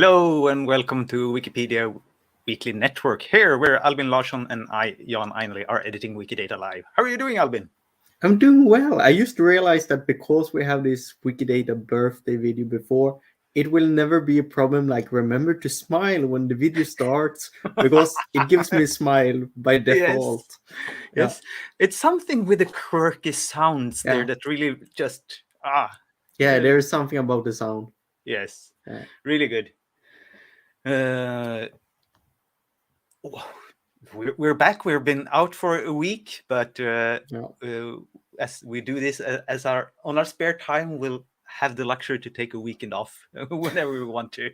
Hello and welcome to Wikipedia Weekly Network, here where Albin Larsson and I, Jan Ainali, are editing Wikidata live. How are you doing, Albin? I'm doing well. I used to realize that because we have this Wikidata birthday video before, it will never be a problem. Like, remember to smile when the video starts, because it gives me a smile by default. Yes. It's something with the quirky sounds there Yeah. that really just, Yeah, there is something about the sound. yes, Yeah. really good. We're back. We've been out for a week, but as we do this on our spare time, we'll have the luxury to take a weekend off whenever we want to.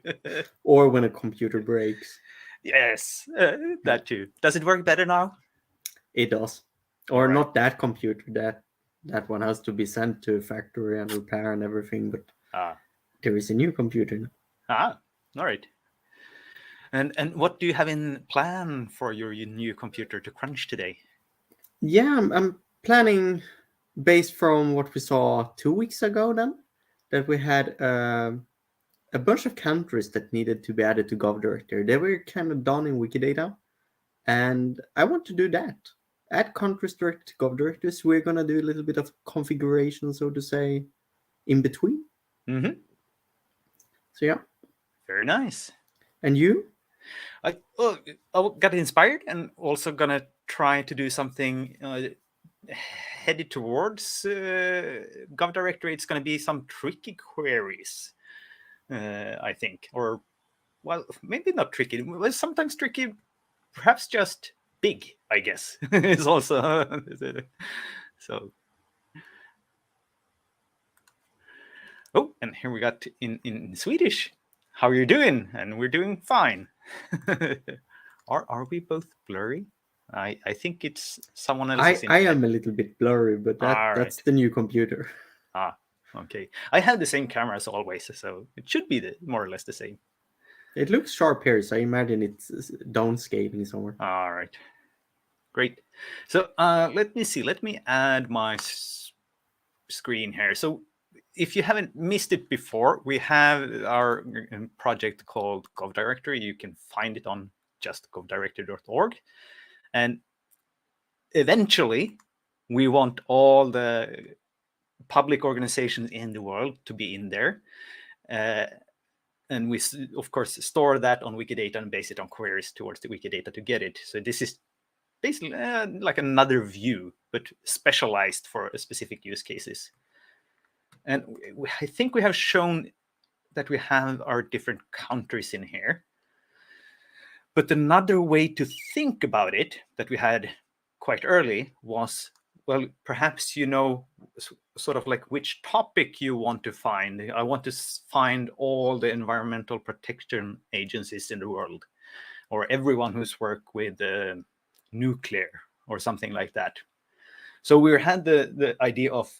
Or when a computer breaks. Yes, that too. Does it work better now? It does. Or not that computer. That one has to be sent to a factory and repair and everything. But there is a new computer now. All right. And what do you have in plan for your new computer to crunch today? Yeah, I'm planning, based from what we saw 2 weeks ago, then that we had a bunch of countries that needed to be added to Govdirectory. They were kind of done in Wikidata, and I want to do that. Add countries direct to Govdirectory. So we're gonna do a little bit of configuration, so to say, in between. Mm-hmm. So yeah. Very nice. And you? I got inspired and also gonna try to do something headed towards Govdirectory. It's gonna be some tricky queries, I think, or well, maybe not tricky. Well, sometimes tricky, perhaps just big. I guess is also so. Oh, and here we got in Swedish. How are you doing? And we're doing fine. Are we both blurry? I think it's someone else's I internet. am a little bit blurry, but that's the new computer. Okay. I have the same camera as always, so it should be more or less the same. It looks sharp here, so I imagine it's downscaling somewhere. All right. Great. So let me see. Let me add my screen here. So if you haven't missed it before, we have our project called Govdirectory. You can find it on just govdirectory.org. And eventually, we want all the public organizations in the world to be in there. And we, of course, store that on Wikidata and base it on queries towards the Wikidata to get it. So this is basically like another view, but specialized for specific use cases. And I think we have shown that we have our different countries in here. But another way to think about it that we had quite early was, well, perhaps you know sort of like which topic you want to find. I want to find all the environmental protection agencies in the world, or everyone who's worked with nuclear or something like that. So we had the idea of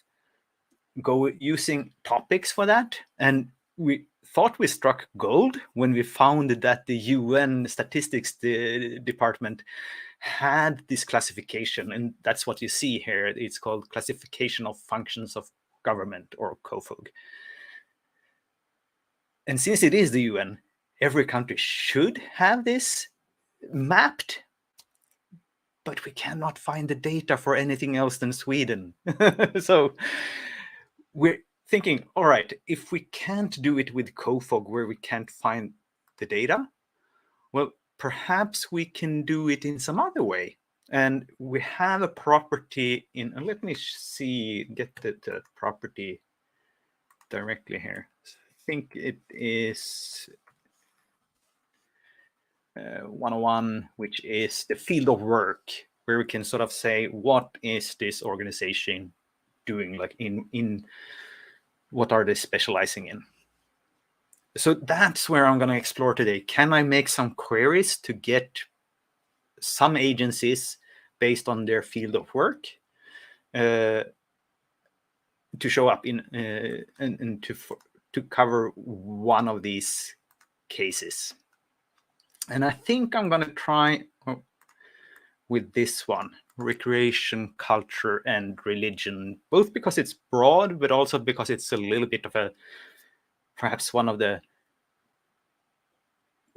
using topics for that, and we thought we struck gold when we found that the UN statistics department had this classification, and that's what you see here. It's called Classification of Functions of Government, or COFOG. And since it is the UN, every country should have this mapped, but we cannot find the data for anything else than Sweden. So we're thinking, all right, if we can't do it with COFOG where we can't find the data, well, perhaps we can do it in some other way. And we have a property in, let me see, get the property directly here. I think it is 101, which is the field of work, where we can sort of say, what is this organization doing? Like in what are they specializing in? So that's where I'm going to explore today. Can I make some queries to get some agencies based on their field of work to show up in and to cover one of these cases? And I think I'm going to try with this one, recreation, culture, and religion, both because it's broad, but also because it's a little bit of perhaps one of the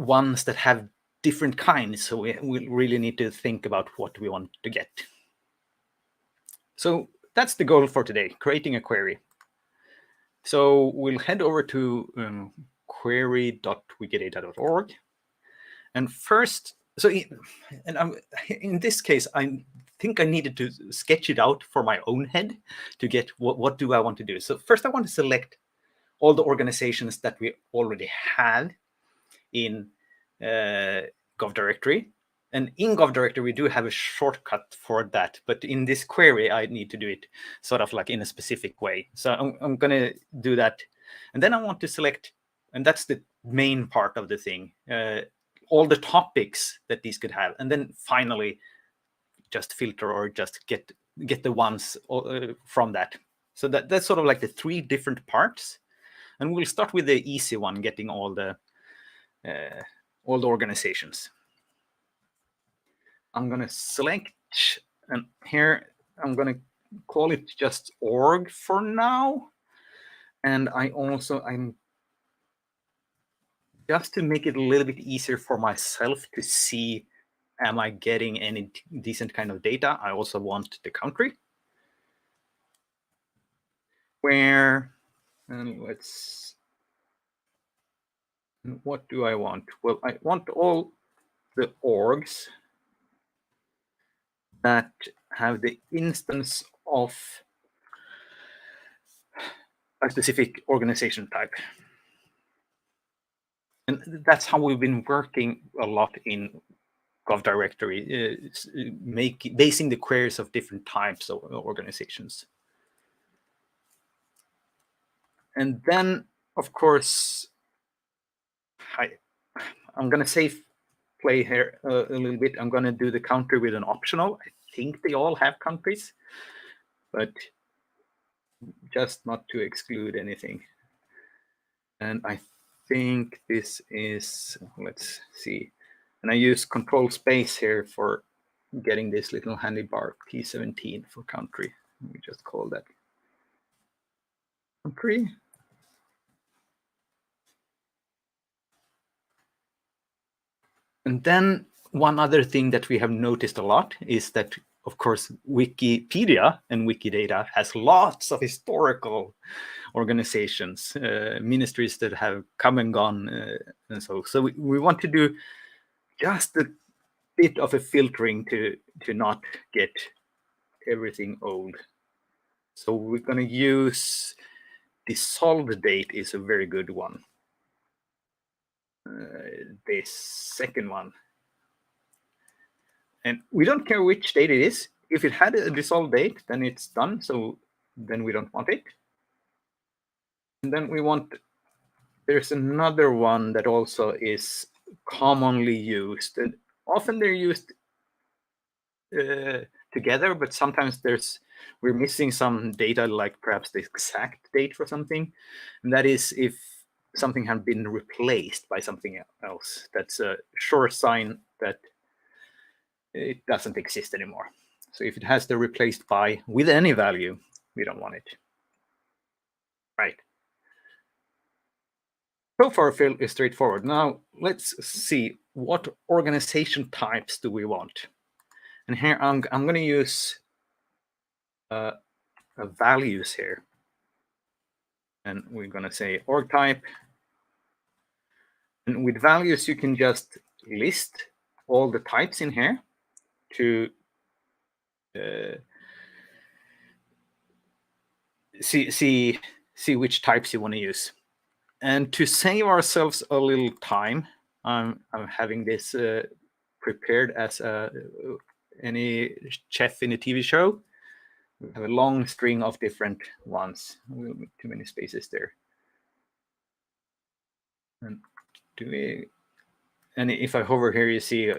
ones that have different kinds. So we really need to think about what we want to get. So that's the goal for today, creating a query. So we'll head over to query.wikidata.org. And first, in this case, I think I needed to sketch it out for my own head to get what do I want to do. So first I want to select all the organizations that we already had in Govdirectory. And in Govdirectory, we do have a shortcut for that. But in this query, I need to do it sort of like in a specific way. So I'm going to do that. And then I want to select, and that's the main part of the thing, all the topics that these could have. And then finally, just filter or just get the ones from that. So that's sort of like the three different parts. And we'll start with the easy one, getting all the organizations. I'm going to select, and here I'm going to call it just org for now. And I'm just to make it a little bit easier for myself to see, am I getting any decent kind of data? I also want the country. Where, and what do I want? Well, I want all the orgs that have the instance of a specific organization type. And that's how we've been working a lot in Govdirectory, basing the queries of different types of organizations. And then, of course, I'm going to save play here a little bit. I'm going to do the country with an optional. I think they all have countries, but just not to exclude anything. And I think this is, let's see. And I use control space here for getting this little handy bar, P17 for country. We just call that country. And then one other thing that we have noticed a lot is that, of course, Wikipedia and Wikidata has lots of historical organizations, ministries that have come and gone. And so we want to do just a bit of a filtering to not get everything old. So we're going to use dissolved date is a very good one. The second one. And we don't care which date it is. If it had a dissolved date, then it's done. So then we don't want it. And then we want, there's another one that also is commonly used. And often they're used together, but sometimes we're missing some data, like perhaps the exact date for something. And that is if something has been replaced by something else. That's a sure sign that it doesn't exist anymore. So if it has the replaced by with any value, we don't want it. Right. So far, Phil, is straightforward. Now let's see, what organization types do we want? And here I'm going to use values here. And we're going to say org type. And with values, you can just list all the types in here to see which types you want to use. And to save ourselves a little time, I'm having this prepared as any chef in a TV show. We have a long string of different ones. Too many spaces there. And if I hover here, you see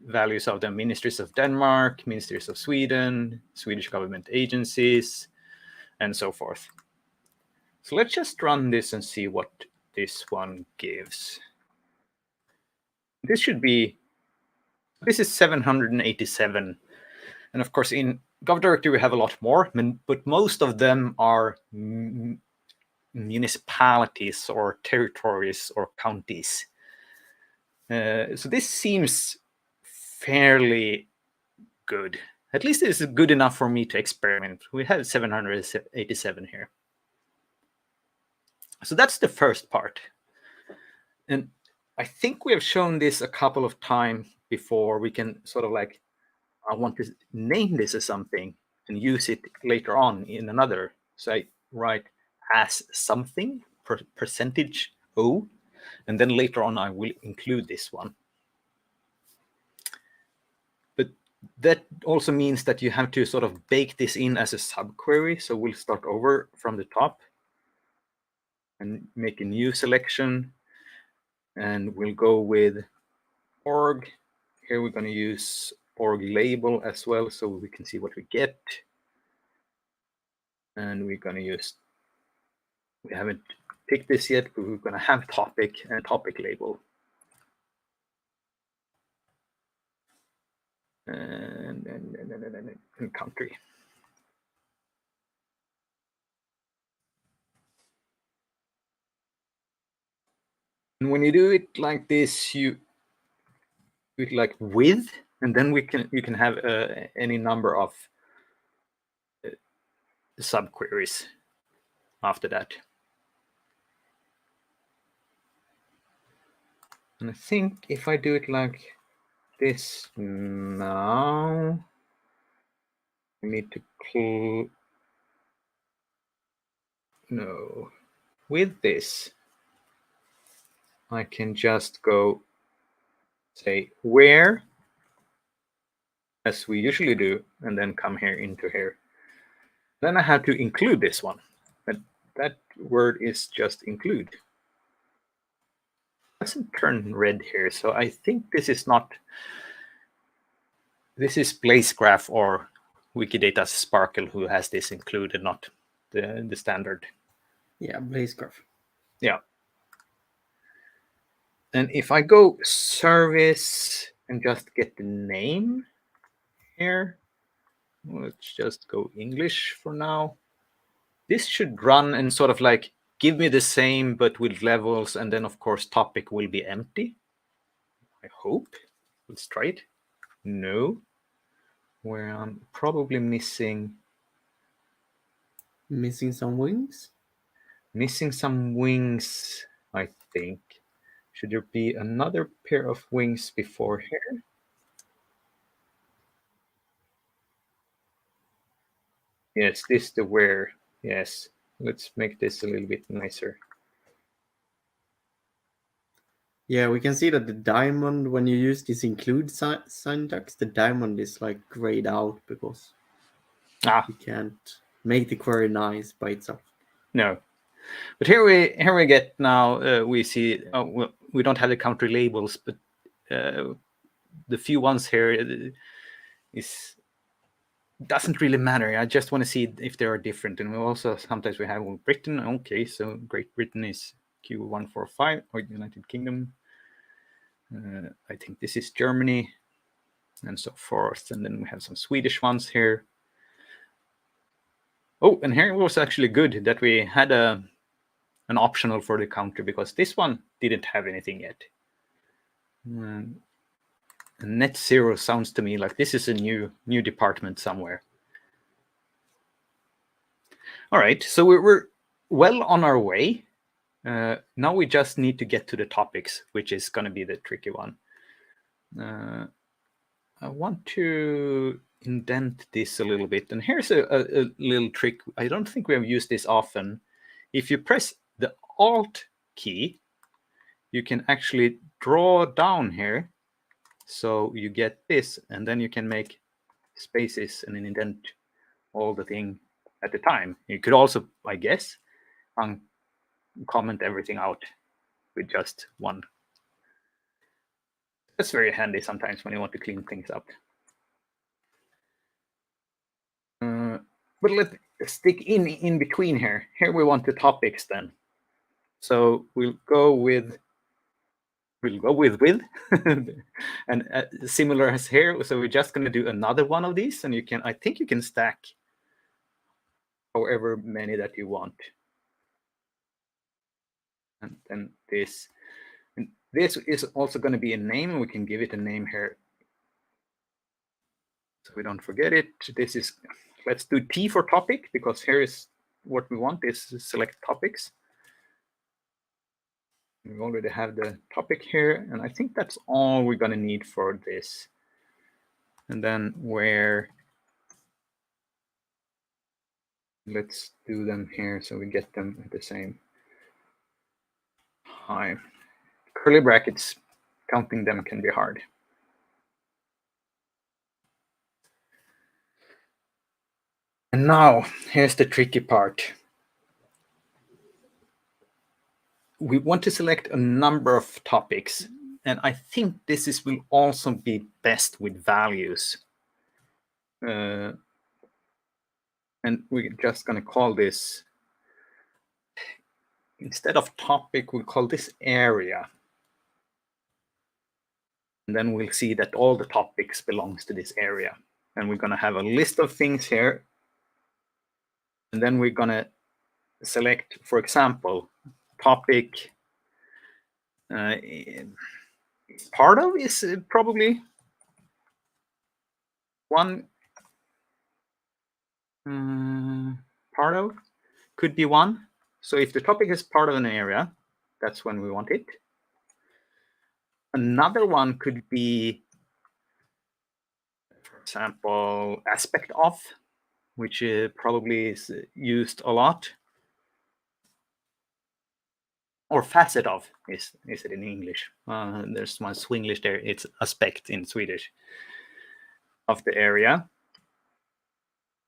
values of the ministries of Denmark, ministries of Sweden, Swedish government agencies, and so forth. So let's just run this and see what this one gives. This is 787. And of course, in Govdirectory, we have a lot more, but most of them are municipalities or territories or counties. So this seems fairly good. At least it's good enough for me to experiment. We have 787 here. So that's the first part. And I think we have shown this a couple of times before. We can sort of like, I want to name this as something and use it later on in another. So I write as something, percentage O, and then later on I will include this one. But that also means that you have to sort of bake this in as a subquery. So we'll start over from the top and make a new selection. And we'll go with org. Here we're going to use org label as well so we can see what we get. And we're going to use, we haven't picked this yet, but we're going to have topic and topic label. And country. And when you do it like this, you do it like with, and then you can have any number of subqueries after that. And I think if I do it like this now, I need to no, with this, I can just go say where, as we usually do, and then come here into here. Then I have to include this one, but that word is just include. It doesn't turn red here, so I think this is not, this is Placegraph or Wikidata Sparkle who has this included, not the standard. Yeah, Placegraph. Yeah. And if I go service and just get the name here, let's just go English for now. This should run and sort of like give me the same, but with levels. And then, of course, topic will be empty. I hope. Let's try it. No. Where I'm probably missing. Missing some wings? Missing some wings, I think. Should there be another pair of wings before here? Yes, this is the where. Yes. Let's make this a little bit nicer. Yeah, we can see that the diamond, when you use this include syntax, the diamond is like grayed out because you can't make the query nice by itself. No. But here we get now, we see, well, we don't have the country labels, but the few ones here doesn't really matter. I just want to see if they are different. And we also sometimes we have Britain. Okay, so Great Britain is Q145 or United Kingdom. I think this is Germany and so forth. And then we have some Swedish ones here. Oh, and here it was actually good that we had an optional for the country because this one didn't have anything yet. Net zero sounds to me like this is a new department somewhere. All right, so we're well on our way. Now we just need to get to the topics, which is going to be the tricky one. I want to indent this a little bit. And here's a little trick. I don't think we have used this often. If you press the Alt key, you can actually draw down here. So you get this, and then you can make spaces and indent all the thing at the time. You could also, I guess, comment everything out with just one. That's very handy sometimes when you want to clean things up. But let's stick in between here. Here we want the topics then. So we'll go with and similar as here. So we're just going to do another one of these, and I think you can stack however many that you want. And then this. And This is also going to be a name. We can give it a name here so we don't forget it. This is, let's do T for topic, because here is what we want is select topics. We already have the topic here, and I think that's all we're going to need for this. And then where, let's do them here so we get them at the same time. Curly brackets, counting them can be hard. And now, here's the tricky part. We want to select a number of topics, and I think this will also be best with values. And we're just going to call this, instead of topic, we'll call this area. And then we'll see that all the topics belongs to this area. And we're going to have a list of things here. And then we're going to select, for example, topic. Part of is probably one. Part of could be one. So if the topic is part of an area, that's when we want it. Another one could be, for example, aspect of, which probably is used a lot. Or facet of is it in English? There's one Swinglish there. It's aspect in Swedish of the area.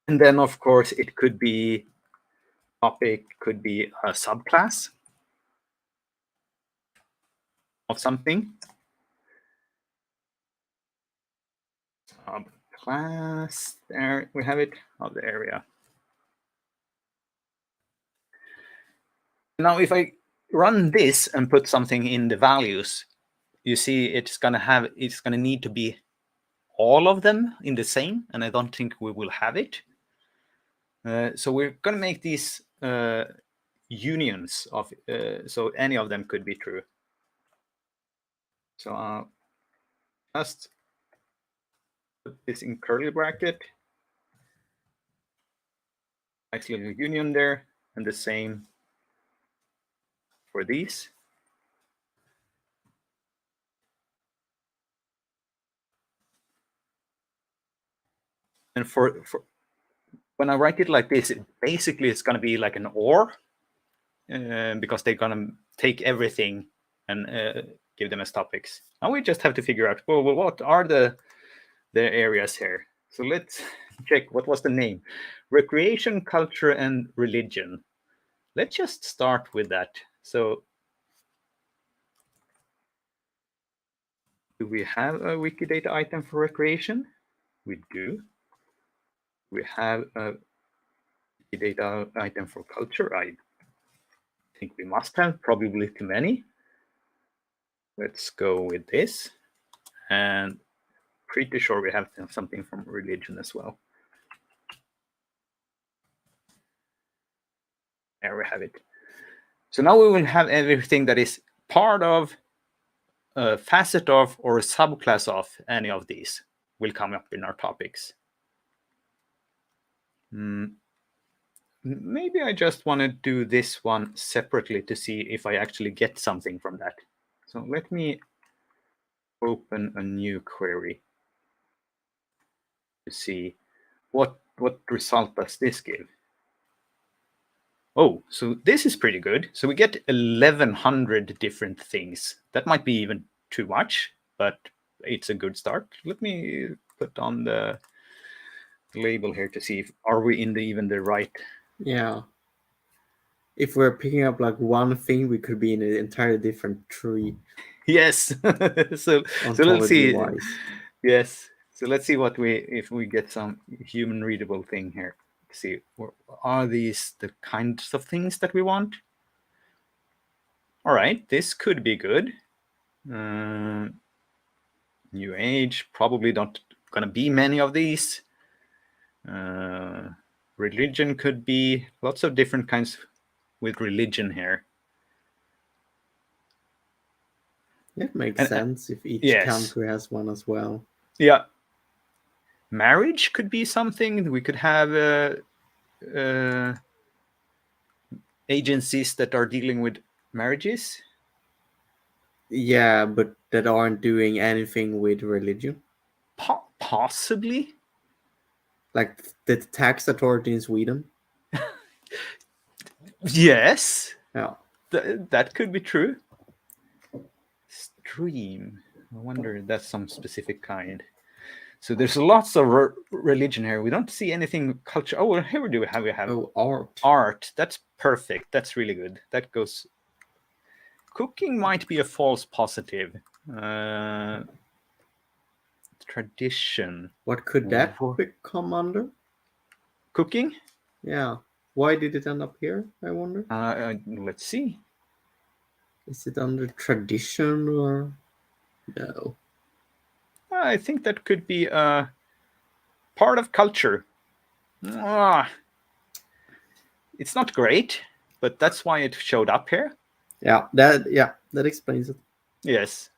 And then, of course, it could be topic, could be a subclass of something. Subclass, there we have it, of the area. Now, if I run this and put something in the values, you see it's going to need to be all of them in the same, and I don't think we will have it. So we're going to make these unions of, so any of them could be true. So I'll just put this in curly bracket. Nice little union there, and the same for these. And for when I write it like this, it basically it's going to be like an OR, because they're going to take everything and give them as topics. Now we just have to figure out, well, what are the areas here? So let's check, what was the name? Recreation, culture, and religion. Let's just start with that. So do we have a Wikidata item for recreation? We do. We have a Wikidata item for culture. I think we must have, probably too many. Let's go with this. And pretty sure we have something from religion as well. There we have it. So now we will have everything that is part of, a facet of, or a subclass of any of these will come up in our topics. Maybe I just want to do this one separately to see if I actually get something from that. So let me open a new query to see what result does this give. Oh, so this is pretty good. So we get 1,100 different things. That might be even too much, but it's a good start. Let me put on the label here to see if are we in even the right. Yeah. If we're picking up like one thing, we could be in an entirely different tree. Yes. so let's see. Wise. Yes. So let's see if we get some human readable thing here. See, are these the kinds of things that we want? All right, this could be good. New age, probably not going to be many of these. Religion could be lots of different kinds with religion here. It makes And, sense if each yes. country has one as well. Yeah. Marriage could be something. We could have agencies that are dealing with marriages. Yeah, but that aren't doing anything with religion. Possibly. Like the tax authority in Sweden. Yes. Yeah. That could be true. Stream. I wonder if that's some specific kind. So there's lots of religion here. We don't see anything culture. Oh, well, here we have Oh, art. art. That's perfect. That's really good. That goes. Cooking might be a false positive. Tradition. What could that come under? Cooking. Yeah. Why did it end up here, I wonder? Let's see. Is it under tradition or no? I think that could be a part of culture. It's not great, but that's why it showed up here. Yeah, that explains it. Yes.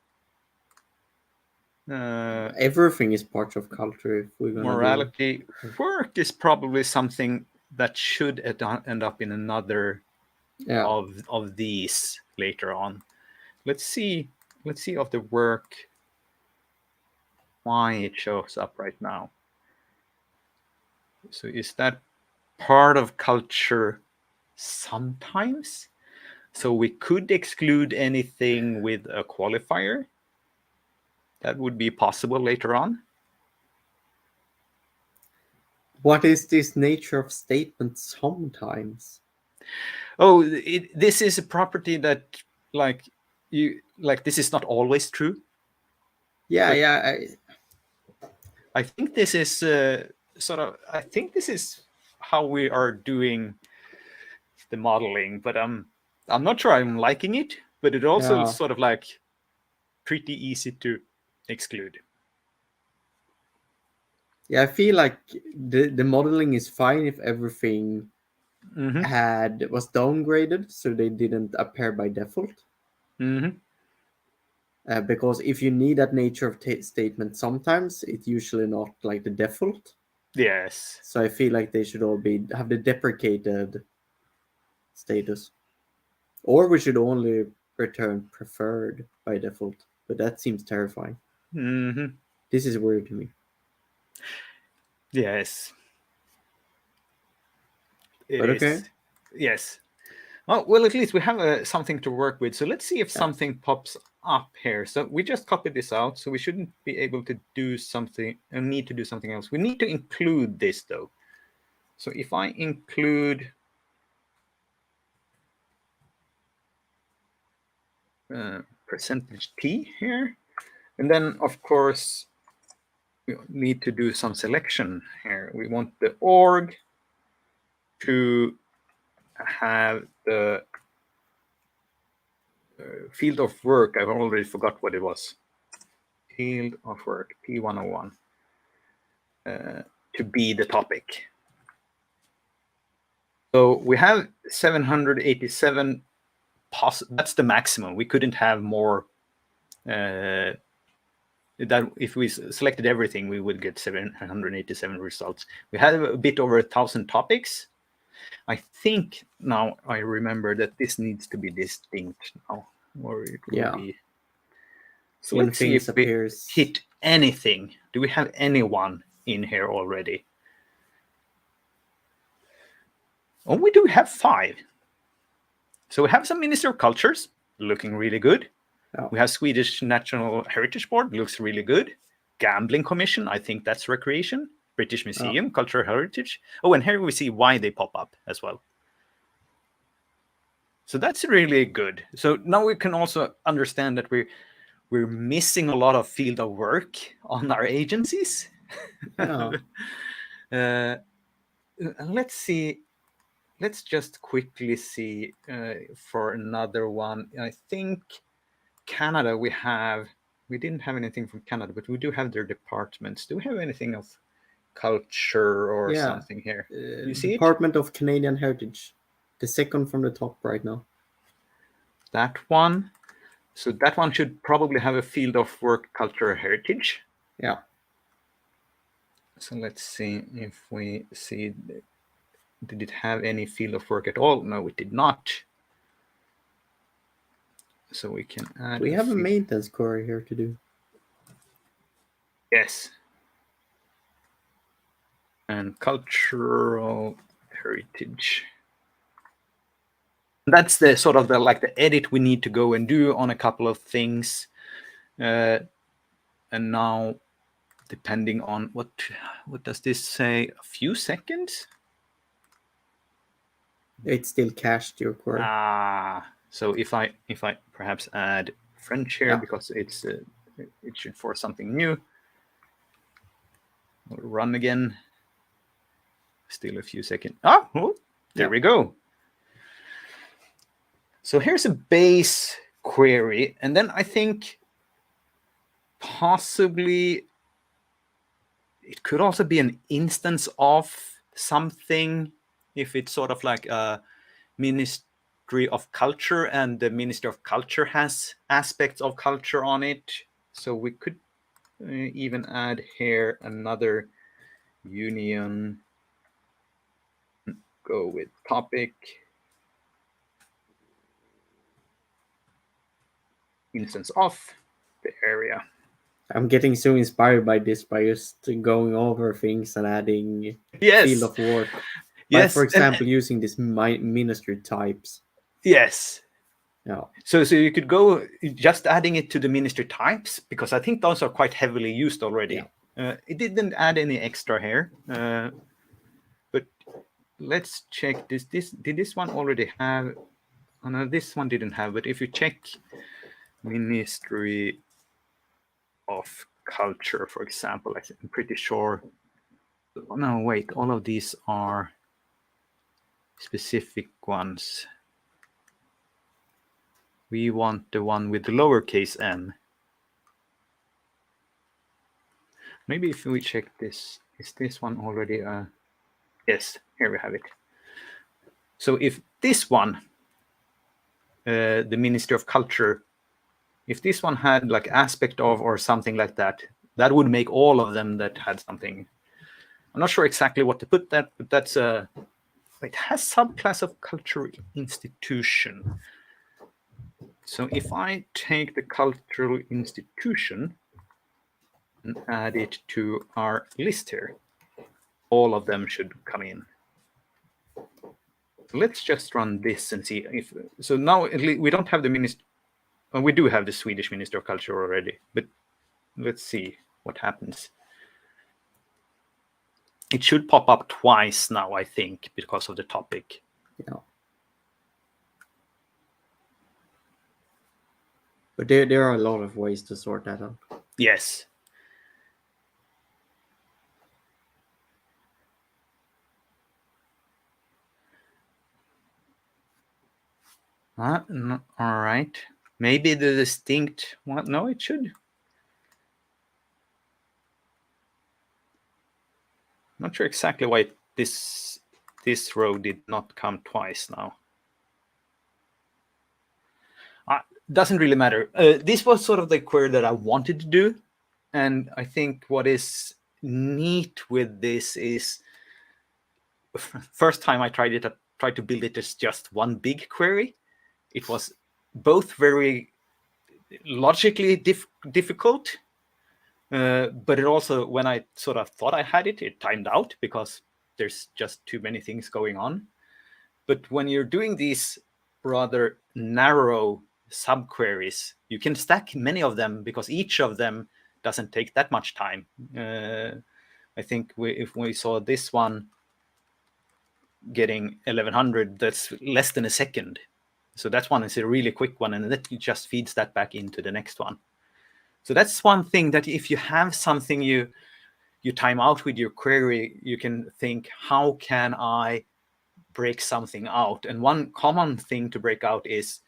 Everything is part of culture if we're gonna morality. Work is probably something that should end up in another of these later on. Let's see of the work why it shows up right now. So is that part of culture sometimes? So we could exclude anything with a qualifier. That would be possible later on. What is this nature of statement sometimes? Oh, this is a property that this is not always true. Yeah. I think this is I think this is how we are doing the modeling, but I'm not sure I'm liking it, but it also sort of like pretty easy to exclude. Yeah, I feel like the modeling is fine if everything was downgraded so they didn't appear by default. Because if you need that nature of statement sometimes, it's usually not like the default. Yes. So I feel like they should all have the deprecated status. Or we should only return preferred by default. But that seems terrifying. This is weird to me. Yes. It is. Okay. Yes. Oh, well, at least we have something to work with. So let's see if something pops up here. So we just copied this out. So we shouldn't be able to do something and need to do something else. We need to include this, though. So if I include percentage %T here, and then, of course, we need to do some selection here. We want the org to have the field of work. I've already forgot what it was. Field of work, P101, to be the topic. So we have 787. That's the maximum. We couldn't have more. That if we selected everything, we would get 787 results. We had a bit over 1,000 topics. I think now I remember that this needs to be distinct now, or it will be. So let's see if we hit anything. Do we have anyone in here already? Oh, we do have 5. So we have some Ministry of Cultures, looking really good. Oh. We have Swedish National Heritage Board, looks really good. Gambling Commission, I think that's recreation. British Museum, Cultural Heritage. Oh, and here we see why they pop up as well. So that's really good. So now we can also understand that we're missing a lot of field of work on our agencies. Let's see. Let's just quickly see for another one. I think Canada, we didn't have anything from Canada, but we do have their departments. Do we have anything of culture or something here? You see Department of Canadian Heritage, the second from the top right now. That one. So that one should probably have a field of work, culture, heritage. Yeah. So let's see if we see, did it have any field of work at all? No, it did not. So we can add. We have a maintenance query here to do. Yes. And cultural heritage. That's the sort of the edit we need to go and do on a couple of things. And now, depending on what does this say? A few seconds? It's still cached, your query. So if I perhaps add French here, because it's it should force something new. We'll run again. Still a few seconds. There we go. So here's a base query, and then I think possibly it could also be an instance of something, if it's sort of like a Ministry of Culture, and the Ministry of Culture has aspects of culture on it. So we could even add here another union, go with topic, instance of the area. I'm getting so inspired by this, by just going over things and adding field of work. By, for example, using this ministry types. Yes. Yeah. So you could go just adding it to the ministry types, because I think those are quite heavily used already. Yeah. It didn't add any extra here, but let's check this. Did this one already have? Oh, no, this one didn't have. But if you check Ministry of Culture, for example, I'm pretty sure. Oh, no, wait. All of these are specific ones. We want the one with the lowercase m. Maybe if we check this, is this one already? Yes, here we have it. So if this one, the Ministry of Culture, if this one had like aspect of or something like that, that would make all of them that had something. I'm not sure exactly what to put that, but that's it has subclass of cultural institution. So if I take the cultural institution and add it to our list here, all of them should come in. So let's just run this and see if. So now we don't have the ministry. We do have the Swedish Minister of Culture already, but let's see what happens. It should pop up twice now, I think, because of the topic. Yeah. But there are a lot of ways to sort that out. Yes. No, all right. Maybe the distinct one. No, it should. Not sure exactly why this row did not come twice now. Doesn't really matter. This was sort of the query that I wanted to do. And I think what is neat with this is, first time I tried it, I tried to build it as just one big query. It was both very logically difficult, but it also, when I sort of thought I had it, it timed out because there's just too many things going on. But when you're doing these rather narrow subqueries, you can stack many of them because each of them doesn't take that much time. I think if we saw this one getting 1100, that's less than a second. So that one is a really quick one, and that just feeds that back into the next one. So that's one thing, that if you have something you time out with your query, you can think, how can I break something out? And one common thing to break out is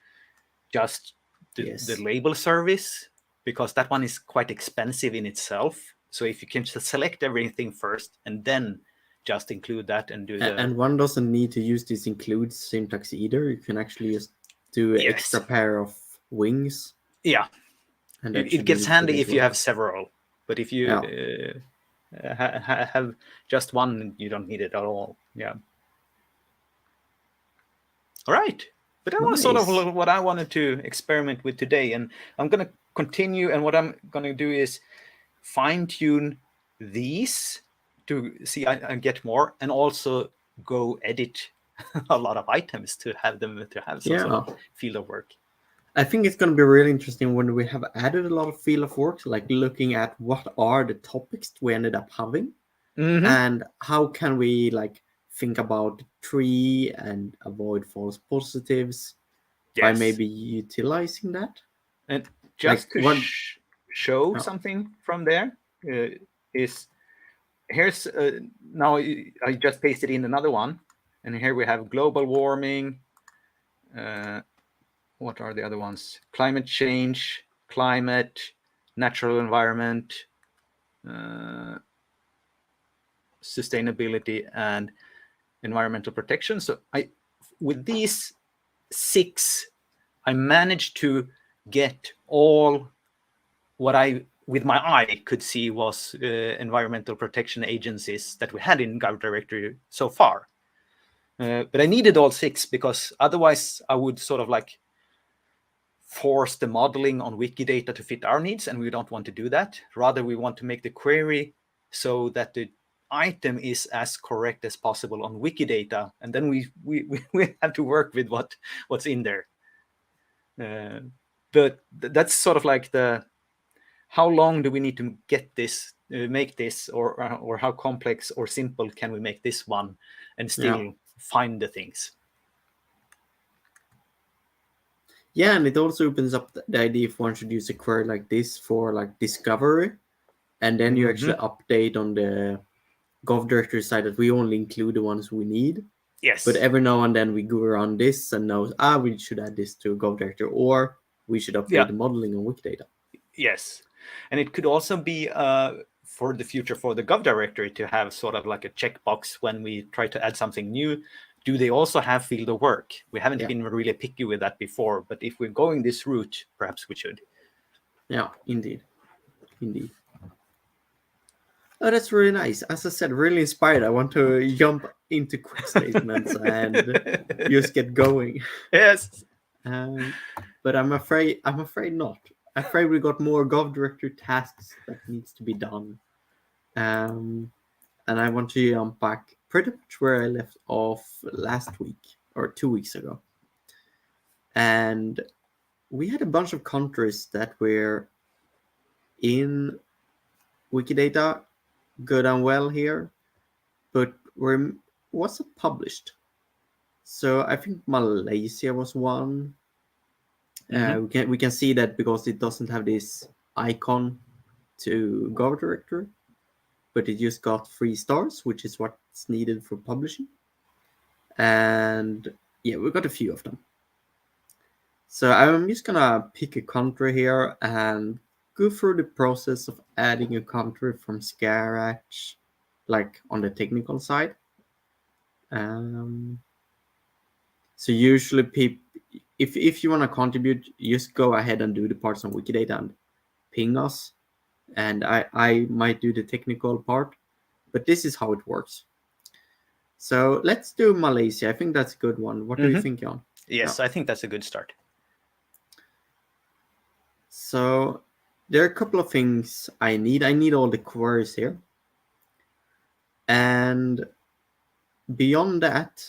just the label service, because that one is quite expensive in itself. So if you can just select everything first and then just include that and do the... And one doesn't need to use this include syntax either. You can actually just do an extra pair of wings. Yeah, and that it should be gets useful handy as if you well. have several, but if you have just one, you don't need it at all. Yeah. All right. But that was sort of Nice. what I wanted to experiment with today. And I'm going to continue. And what I'm going to do is fine tune these to see I get more, and also go edit a lot of items to have them to have some sort Yeah. of field of work. I think it's going to be really interesting when we have added a lot of field of work, like looking at what are the topics we ended up having, and how can we like think about the tree and avoid false positives by Yes. maybe utilizing that. And Like just to what? show Oh, something from there is here's now I just pasted in another one, and here we have global warming. What are the other ones? Climate change, climate, natural environment, sustainability, and environmental protection. So with these 6, I managed to get all what I with my eye could see was environmental protection agencies that we had in Govdirectory so far. But I needed all 6 because otherwise I would sort of like force the modeling on Wikidata to fit our needs, and we don't want to do that. Rather, we want to make the query so that the item is as correct as possible on Wikidata, and then we have to work with what's in there. But that's sort of like the how long do we need to get this, make this, or how complex or simple can we make this one, and still find the things. Yeah, and it also opens up the idea if one should use a query like this for like discovery, and then you actually update on the Govdirectory side that we only include the ones we need. Yes. But every now and then we go around this and knows, we should add this to Govdirectory, or we should update the modeling on Wikidata. Yes. And it could also be for the future for the Govdirectory to have sort of like a checkbox when we try to add something new. Do they also have field of work? We haven't been really picky with that before, but if we're going this route, perhaps we should. Yeah, indeed. Indeed. Oh, that's really nice. As I said, really inspired. I want to jump into quick statements and just get going. Yes. But I'm afraid not. I'm afraid we got more Govdirectory tasks that needs to be done. And I want to jump back pretty much where I left off last week or 2 weeks ago. And we had a bunch of countries that were in Wikidata, good and well here, but wasn't published. So I think Malaysia was one. We can see that because it doesn't have this icon to Govdirectory, but it just got 3 stars, which is what's needed for publishing. And yeah, we got a few of them. So I'm just gonna pick a country here and go through the process of adding a country from scratch, like on the technical side. So usually if you want to contribute, just go ahead and do the parts on Wikidata and ping us, and I might do the technical part, but this is how it works. So let's do Malaysia. I think that's a good one. What do you think, Jan? Yes, I think that's a good start. So there are a couple of things I need. I need all the queries here. And beyond that,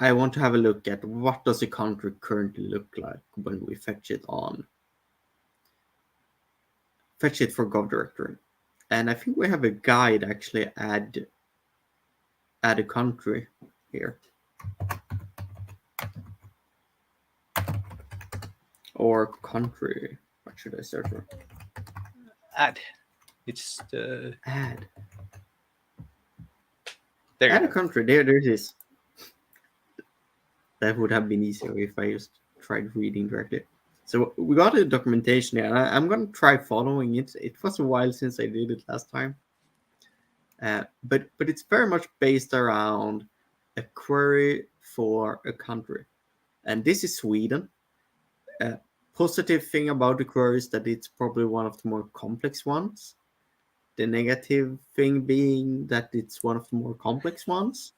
I want to have a look at what does a country currently look like when we fetch it for Govdirectory. And I think we have a guide actually add a country here. Or country. What should I search for? Add. It's the add. There add a country. There it is. That would have been easier if I just tried reading directly. So we got a documentation here, and I'm going to try following it. It was a while since I did it last time. But it's very much based around a query for a country. And this is Sweden. positive thing about the query is that it's probably one of the more complex ones. The negative thing being that it's one of the more complex ones.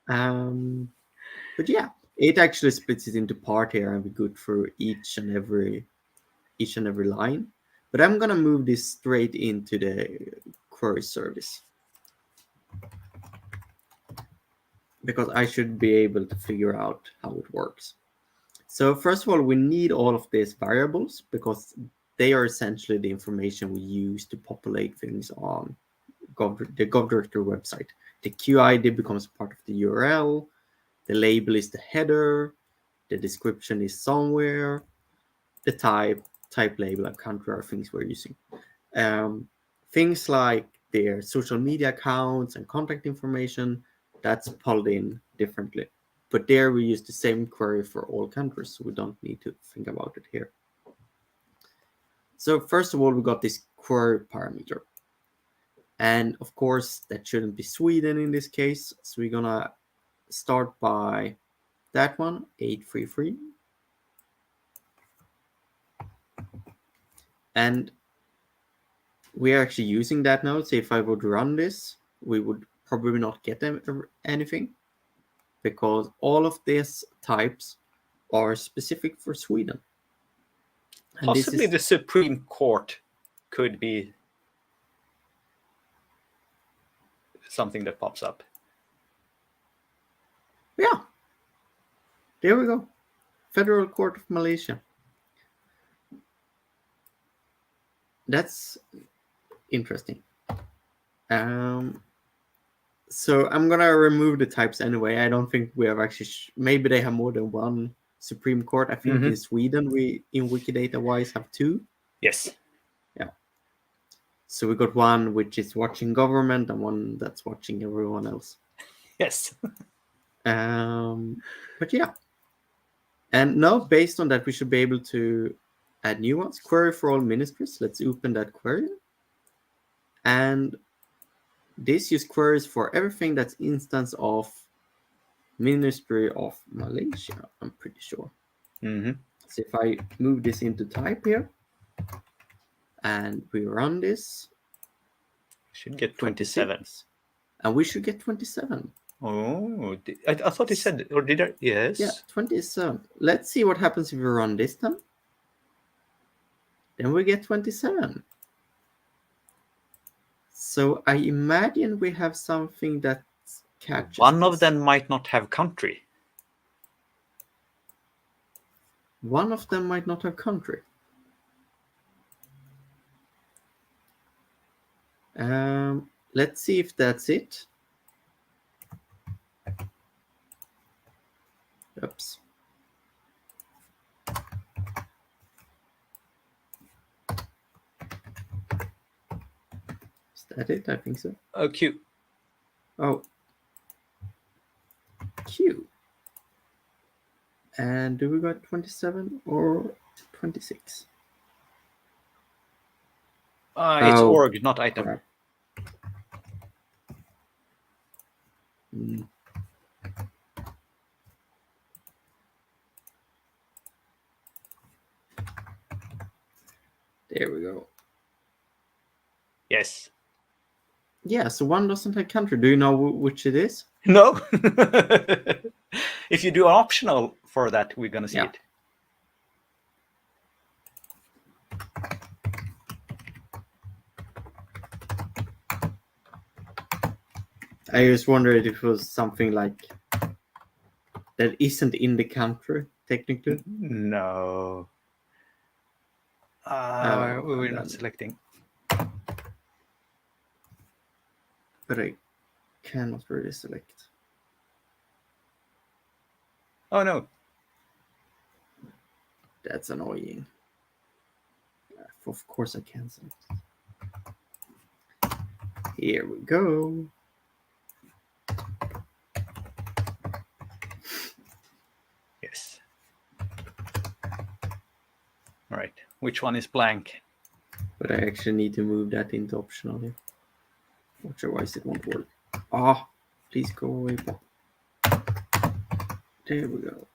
But yeah, it actually splits it into part here and we go through each and every line. But I'm gonna move this straight into the query service because I should be able to figure out how it works. So first of all, we need all of these variables because they are essentially the information we use to populate things on the Govdirectory website. The QID becomes part of the URL, the label is the header, the description is somewhere, the type label, and country are things we're using. Things like their social media accounts and contact information, that's pulled in differently. But there we use the same query for all countries, so we don't need to think about it here. So first of all, we got this query parameter. And of course, that shouldn't be Sweden in this case. So we're gonna start by that one, 833. And we are actually using that now. So if I would run this, we would probably not get anything because all of these types are specific for Sweden. And Possibly the Supreme Court could be something that pops up. Yeah. There we go. Federal Court of Malaysia. That's interesting. So I'm gonna remove the types anyway. I don't think we have actually. Maybe they have more than one Supreme Court. I think in Sweden we in Wikidata wise have two. Yes. Yeah. So we got one which is watching government and one that's watching everyone else. Yes. But yeah. And now based on that, we should be able to add new ones. Query for all ministries. Let's open that query. And this use queries for everything that's instance of Ministry of Malaysia, I'm pretty sure. So if I move this into type here and we run this, should get 27. And we should get 27. Oh, I thought it said, or did I? Yes. Yeah, 27. Let's see what happens if we run this time. Then we get 27. So I imagine we have something that catches One of this. them might not have country. One of them might not have country. Let's see if that's it. Oops. Is that it? I think so. Oh, Q. Oh. Q. And do we got 27 or 26? It's org, not item. Crap. There we go. Yes. Yeah, so one doesn't have country. Do you know which it is? No. If you do an optional for that, we're going to see it. I just wondered if it was something like that isn't in the country, technically. No. We're not selecting. But I cannot really select. Oh, no. That's annoying. Of course I can select. Here we go. Yes. All right. Which one is blank? But I actually need to move that into optional here. Otherwise it won't work. Ah, please go away. There we go.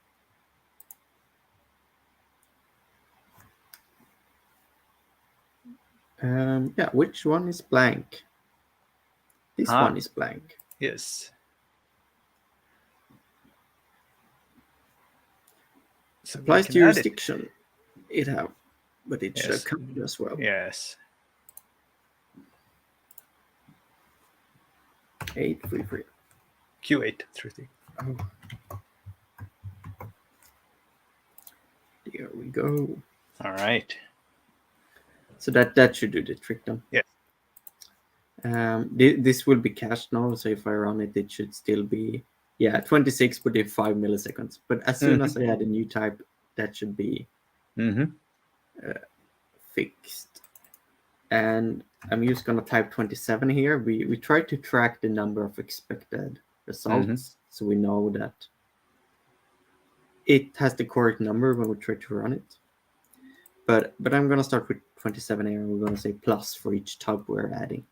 Yeah, which one is blank? This one is blank. Yes. So Applies to jurisdiction. It have, but it should have come as well. Yes. 833. Q833. Oh. There we go. All right. So that should do the trick then. Yes. This will be cached now, so if I run it, it should still be 26 within 5 milliseconds. But as soon as I add a new type, that should be fixed. And I'm just gonna type 27 here. We try to track the number of expected results, so we know that it has the correct number when we try to run it. But I'm gonna start with 27 here, and we're gonna say plus for each type we're adding,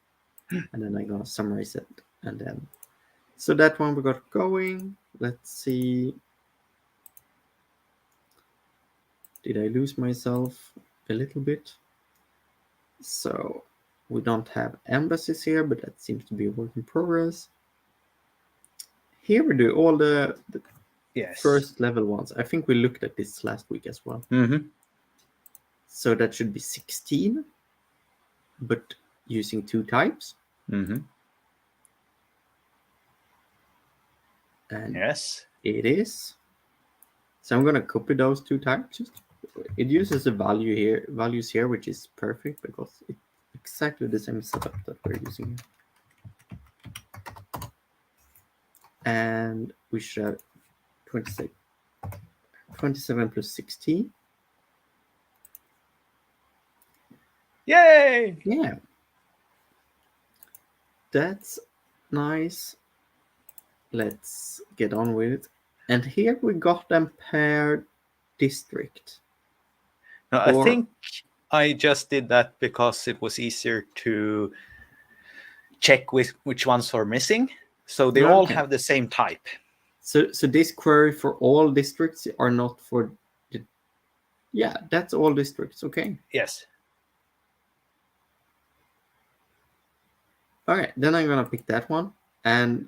and then I'm gonna summarize it, and then so that one we got going. Let's see. Did I lose myself a little bit? So we don't have embassies here, but that seems to be a work in progress. Here we do all the first level ones. I think we looked at this last week as well. So that should be 16, but using 2 types. And yes, it is. So I'm gonna copy those 2 types. It uses the values here, which is perfect because it's exactly the same setup that we're using here. And we should have 27 plus 16. Yay! Yeah. That's nice. Let's get on with it. And here we got them per district. No, I think I just did that because it was easier to check which ones are missing. So they all have the same type. So this query for all districts are not for the... Yeah, that's all districts. Okay. Yes. All right, then I'm gonna pick that one, and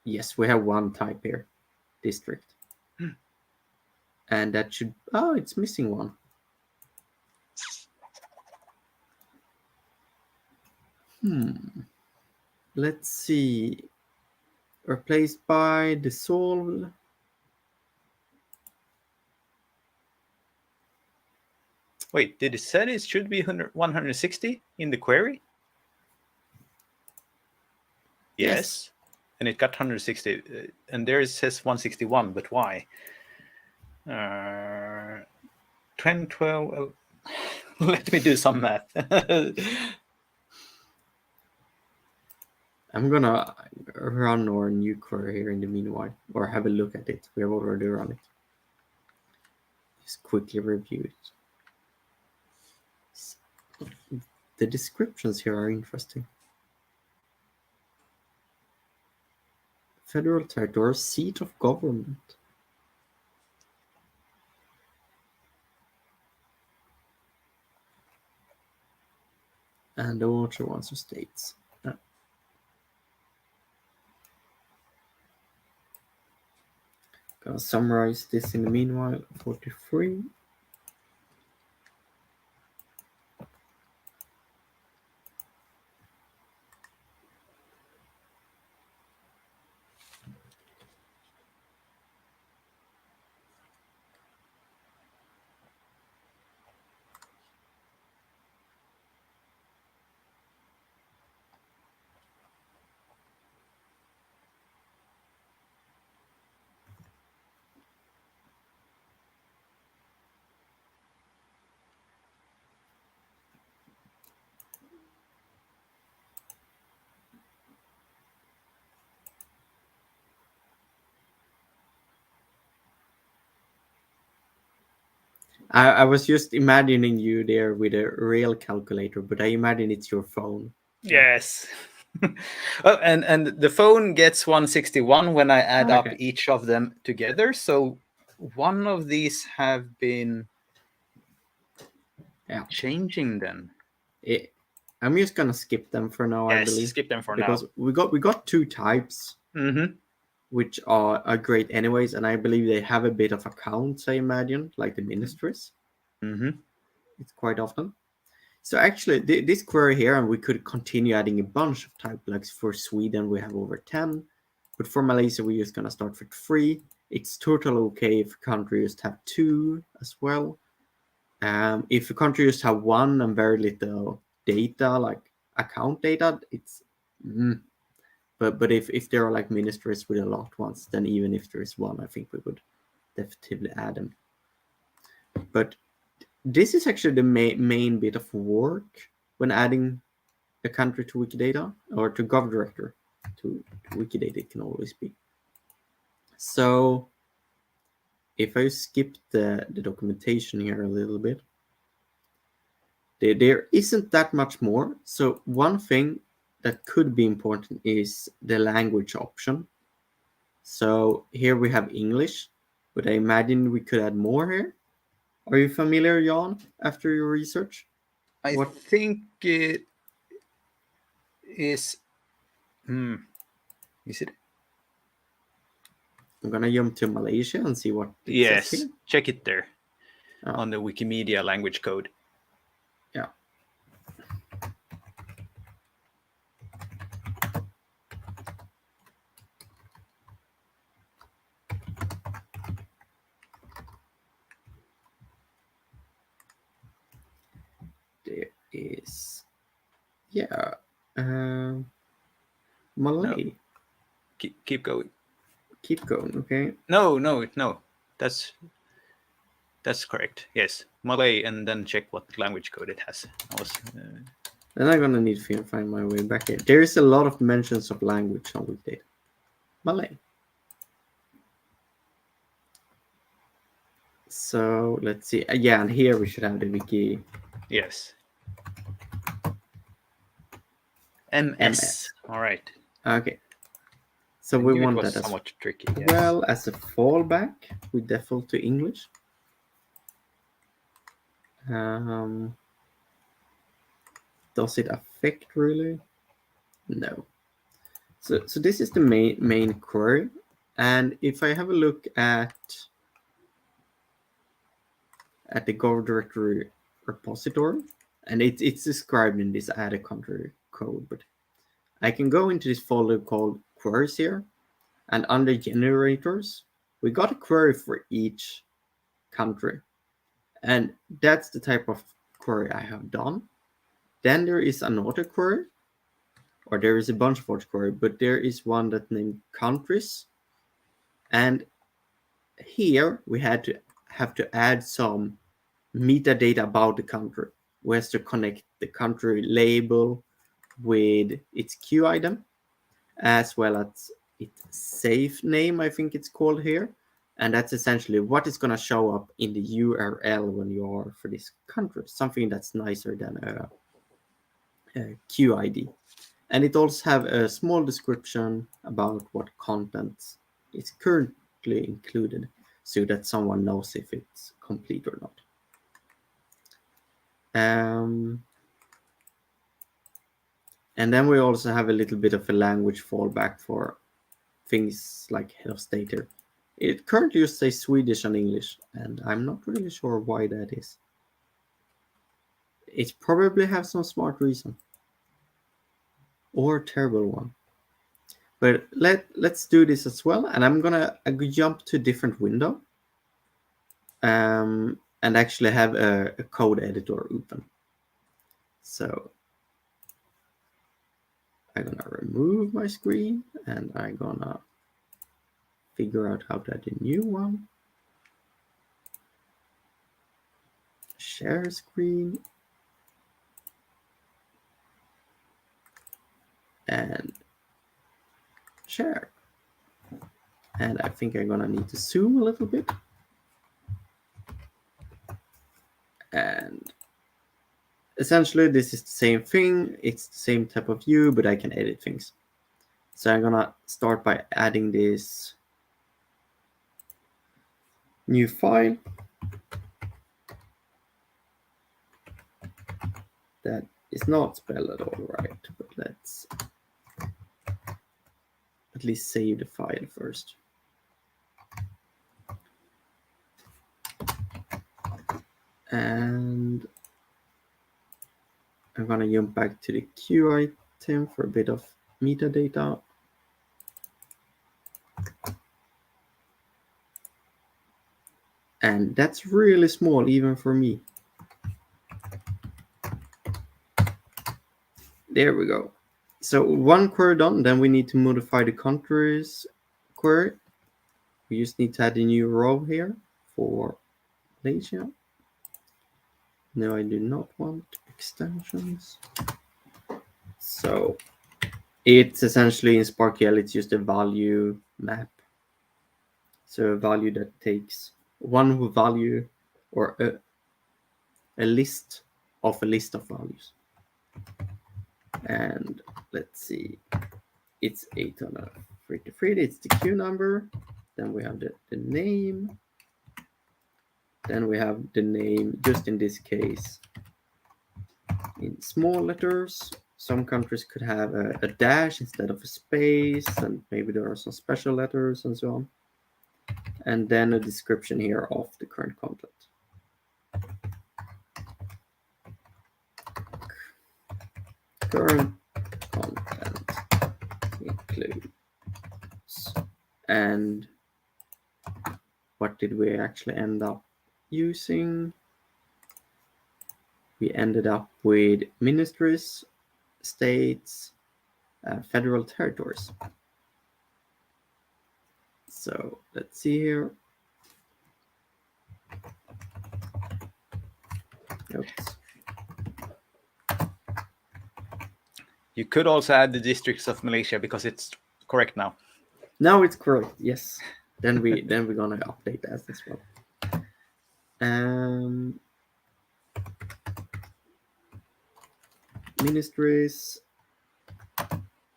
yes, we have 1 type here, district, and that should... Oh, it's missing 1. Let's see. Replaced by dissolved. Wait, did it say it should be 160 in the query? Yes. And it got 160, and there it says 161, but why? 10, 12, let me do some math. I'm gonna run our new query here in the meanwhile, or have a look at it. We have already run it. Just quickly review it. The descriptions here are interesting. Federal territory, seat of government. And the water ones are states. Gonna summarize this in the meanwhile. 43. I was just imagining you there with a real calculator, but I imagine it's your phone. Yes. Oh, and the phone gets 161 when I add up each of them together. So one of these have been changing then. I'm just gonna skip them for now, I Yes, believe, skip them for because now. we got two types, which are great anyways, and I believe they have a bit of accounts, I imagine, like the ministries. It's quite often. So actually, this query here, and we could continue adding a bunch of type. Like for Sweden, we have over 10, but for Malaysia, we're just gonna start with 3. It's totally okay if a country just have 2 as well. If a country just have 1 and very little data, like account data, it's but if there are like ministries with a lot ones, then even if there is 1, I think we would definitely add them. But this is actually the main bit of work when adding a country to Wikidata, or to Govdirectory. To Wikidata, it can always be. So if I skip the documentation here a little bit, there isn't that much more. So one thing that could be important is the language option. So here we have English, but I imagine we could add more here. Are you familiar, Jan, after your research? I think it is. Is it? I'm gonna jump to Malaysia and see what it says Yes, here. check it there on the Wikimedia language code. Yeah. There is, yeah, Malay. No. Keep going. Keep going, okay? No. That's correct. Yes, Malay, and then check what language code it has. Then I'm gonna need to find my way back here. There is a lot of mentions of language on Wikidata. Malay. So let's see. Yeah, and here we should have the wiki. Yes. MS. All right. Okay. So I we knew want it was that as somewhat tricky. Yes. well as a fallback. We default to English. Does it affect really? No. So this is the main query, and if I have a look at the Govdirectory repository, and it's described in this add a country code, but I can go into this folder called queries here, and under generators, we got a query for each country, and that's the type of query I have done. Then there is an auto query, or there is a bunch of auto query, but there is one that named countries, and here we have to add some metadata about the country. We have to connect the country label with its queue item, as well as its safe name, I think it's called here. And that's essentially what is going to show up in the URL when you are for this country. Something that's nicer than a queue ID. And it also have a small description about what content is currently included, so that someone knows if it's complete or not. And then we also have a little bit of a language fallback for things like head of state here. It currently just says Swedish and English, and I'm not really sure why that is. It probably has some smart reason. Or a terrible one. But let's do this as well, and I'm gonna jump to a different window. And actually have a code editor open. So I'm gonna remove my screen, and I'm gonna figure out how to add a new one. Share screen. And share. And I think I'm gonna need to zoom a little bit. And essentially this is the same thing. It's the same type of view, but I can edit things. So I'm gonna start by adding this new file that It's not spelled at all right, but let's at least save the file first. And I'm gonna jump back to the Q item for a bit of metadata. And that's really small even for me. There we go. So one query done, then we need to modify the countries query. We just need to add a new row here for Malaysia. No, I do not want extensions. So it's essentially in SparkL, it's just a value map. So a value that takes one value or a list of a list of values. And let's see, it's 833, it's the Q number. Then we have the name. Then we have the name, just in this case, in small letters. Some countries could have a dash instead of a space, and maybe there are some special letters and so on. And then a description here of the current content. Current content includes. And what did we actually end up using? We ended up with ministries, states, federal territories. So let's see here. Oops. You could also add the districts of Malaysia because it's correct now. Now it's correct. Yes. Then we're gonna update that as well. Ministries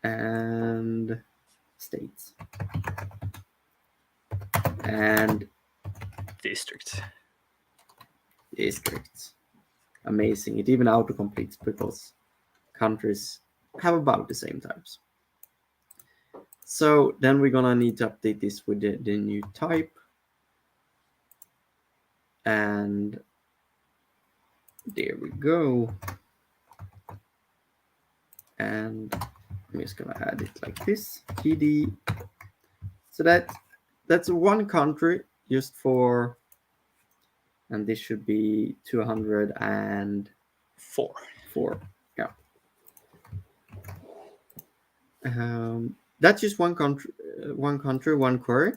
and states and Districts. Districts. Amazing. It even autocompletes because countries have about the same types. So then we're gonna need to update this with the new type. And there we go. And I'm just gonna add it like this, TD. So that's one country just for, and this should be 204. Yeah. That's just one country, one query.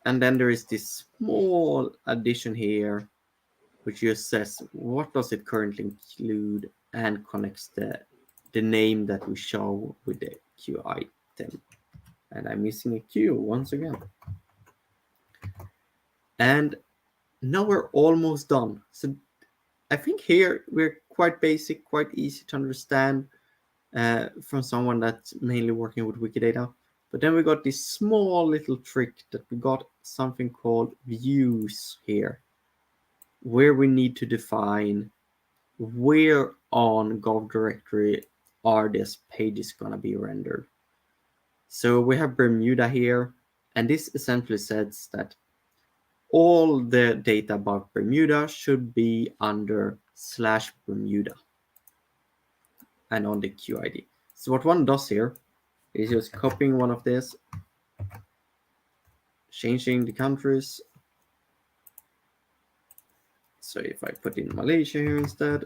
And then there is this small addition here, which just says what does it currently include and connects the name that we show with the Q item. And I'm missing a Q once again. And now we're almost done. So I think here we're quite basic, quite easy to understand from someone that's mainly working with Wikidata. But then we got this small little trick that we got something called views here, where we need to define where on Govdirectory are these pages going to be rendered. So we have Bermuda here, and this essentially says that all the data about Bermuda should be under /Bermuda and on the QID. So what one does here is just copying one of this, changing the countries. So if I put in Malaysia here instead,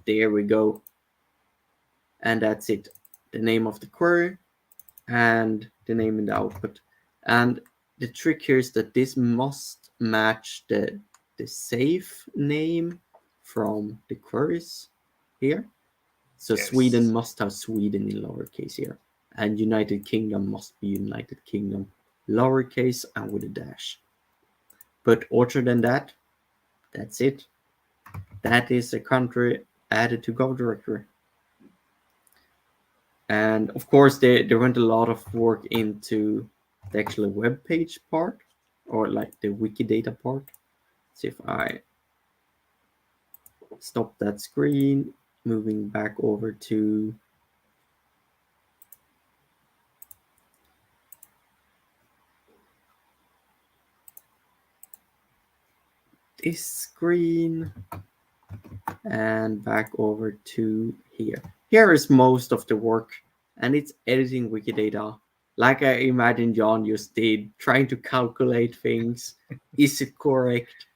there we go. And that's it. The name of the query and the name in the output. And the trick here is that this must match the safe name from the queries here. So yes. Sweden must have Sweden in lowercase here. And United Kingdom must be United Kingdom, lowercase and with a dash. But other than that, that's it. That is a country added to Govdirectory. And of course, there went a lot of work into the actual web page part or like the Wikidata part. See if I stop that screen, moving back over to this screen and back over to here. Here is most of the work, and it's editing Wikidata. Like I imagine John just did, trying to calculate things. Is it correct?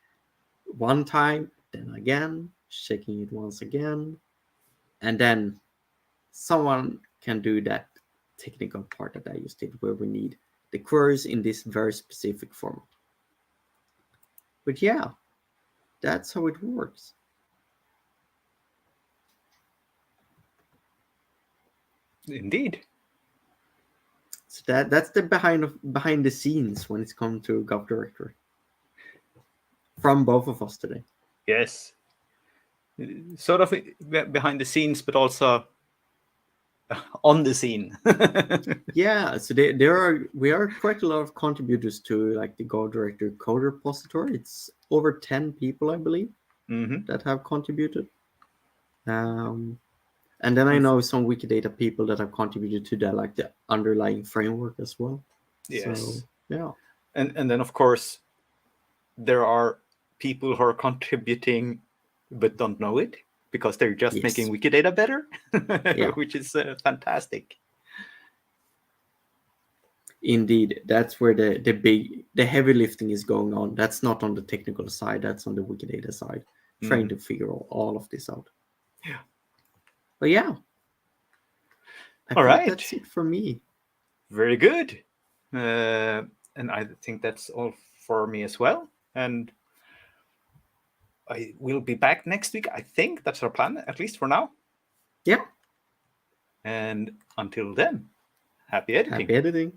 One time, then again, checking it once again, and then someone can do that technical part that I just did, where we need the queries in this very specific format. But yeah, that's how it works. Indeed. So that's the behind the scenes when it's come to Govdirectory from both of us today. Yes. Sort of behind the scenes, but also on the scene. Yeah, so we are quite a lot of contributors to like the Govdirectory code repository. It's over 10 people, I believe, that have contributed. And then I know some Wikidata people that have contributed to that, like the underlying framework as well. Yes. So yeah. And then of course there are people who are contributing but don't know it because they're just Yes. making Wikidata better, Yeah. which is fantastic. Indeed, that's where the heavy lifting is going on. That's not on the technical side, that's on the Wikidata side, trying to figure all of this out. Yeah. But yeah, I All think right. that's it for me. Very good. And I think that's all for me as well. And I will be back next week. I think that's our plan, at least for now. Yeah. And until then, happy editing. Happy editing.